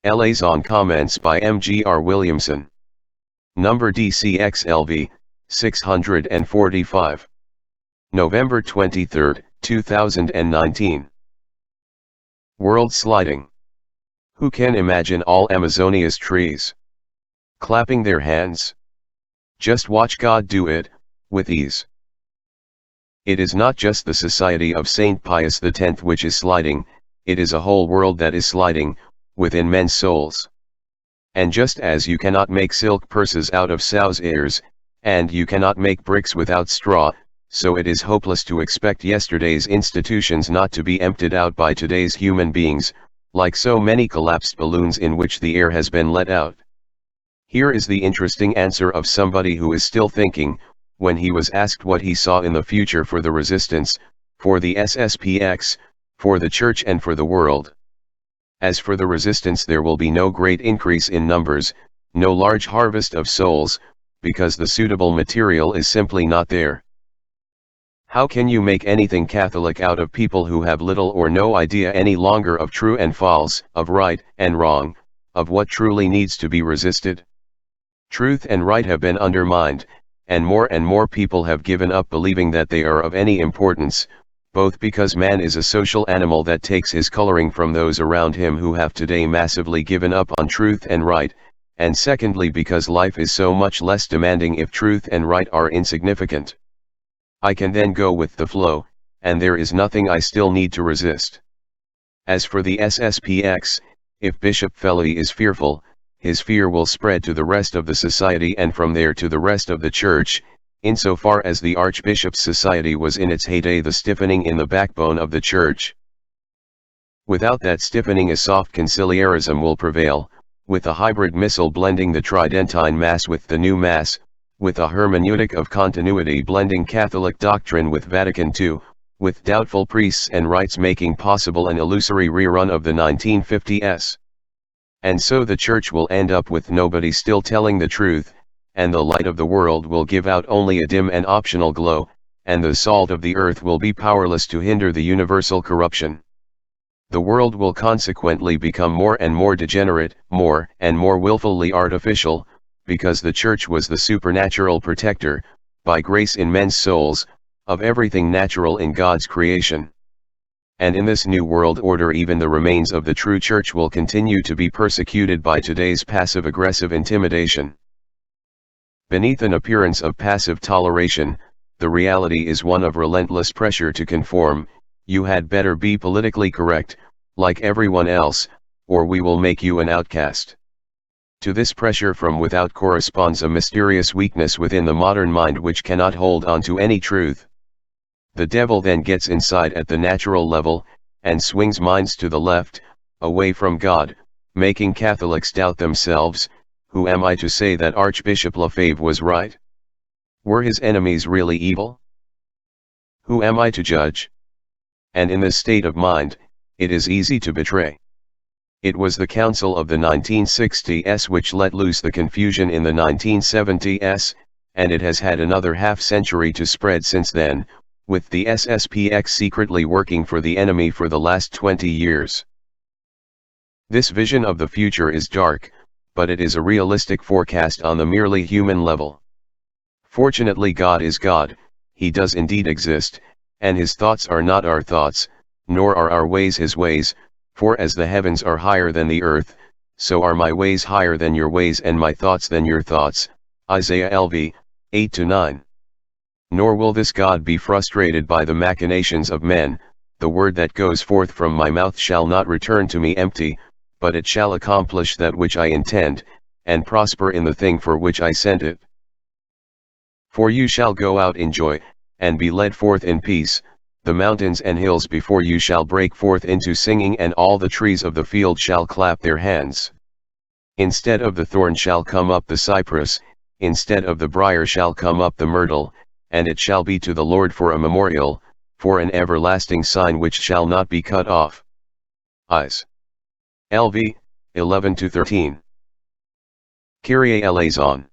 Eleison Comments by M.G.R. Williamson. Number DCXLV, 645. November 23, 2019. World sliding. Who can imagine all Amazonia's trees clapping their hands? Just watch God do it, with ease. It is not just the Society of St. Pius X which is sliding, it is a whole world that is sliding, within men's souls. And just as you cannot make silk purses out of sow's ears, and you cannot make bricks without straw, so it is hopeless to expect yesterday's institutions not to be emptied out by today's human beings, like so many collapsed balloons in which the air has been let out. Here is the interesting answer of somebody who is still thinking, when he was asked what he saw in the future for the resistance, for the SSPX, for the church and for the world. As for the resistance, there will be no great increase in numbers, no large harvest of souls, because the suitable material is simply not there. How can you make anything Catholic out of people who have little or no idea any longer of true and false, of right and wrong, of what truly needs to be resisted? Truth and right have been undermined, and more people have given up believing that they are of any importance, both because man is a social animal that takes his coloring from those around him who have today massively given up on truth and right, and secondly because life is so much less demanding if truth and right are insignificant. I can then go with the flow, and there is nothing I still need to resist. As for the SSPX, if Bishop Felley is fearful, his fear will spread to the rest of the society and from there to the rest of the church. Insofar as the Archbishop's Society was in its heyday, the stiffening in the backbone of the Church. Without that stiffening, a soft conciliarism will prevail, with a hybrid missile blending the Tridentine Mass with the new Mass, with a hermeneutic of continuity blending Catholic doctrine with Vatican II, with doubtful priests and rites making possible an illusory rerun of the 1950s. And so the Church will end up with nobody still telling the truth, and the light of the world will give out only a dim and optional glow, and the salt of the earth will be powerless to hinder the universal corruption. The world will consequently become more and more degenerate, more and more willfully artificial, because the Church was the supernatural protector, by grace in men's souls, of everything natural in God's creation. And in this new world order even the remains of the true Church will continue to be persecuted by today's passive-aggressive intimidation. Beneath an appearance of passive toleration, the reality is one of relentless pressure to conform. You had better be politically correct, like everyone else, or we will make you an outcast. To this pressure from without corresponds a mysterious weakness within the modern mind which cannot hold on to any truth. The devil then gets inside at the natural level, and swings minds to the left, away from God, making Catholics doubt themselves. Who am I to say that Archbishop Lefebvre was right? Were his enemies really evil? Who am I to judge? And in this state of mind, it is easy to betray. It was the Council of the 1960s which let loose the confusion in the 1970s, and it has had another half-century to spread since then, with the SSPX secretly working for the enemy for the last 20 years. This vision of the future is dark, but it is a realistic forecast on the merely human level. Fortunately, God is God, He does indeed exist, and His thoughts are not our thoughts, nor are our ways His ways, for as the heavens are higher than the earth, so are my ways higher than your ways and my thoughts than your thoughts. Isaiah LV, 8-9. Nor will this God be frustrated by the machinations of men. The word that goes forth from my mouth shall not return to me empty, but it shall accomplish that which I intend, and prosper in the thing for which I sent it. For you shall go out in joy, and be led forth in peace. The mountains and hills before you shall break forth into singing, and all the trees of the field shall clap their hands. Instead of the thorn shall come up the cypress, instead of the briar shall come up the myrtle, and it shall be to the Lord for a memorial, for an everlasting sign which shall not be cut off. Is. LV, 11-13. Kyrie eleison.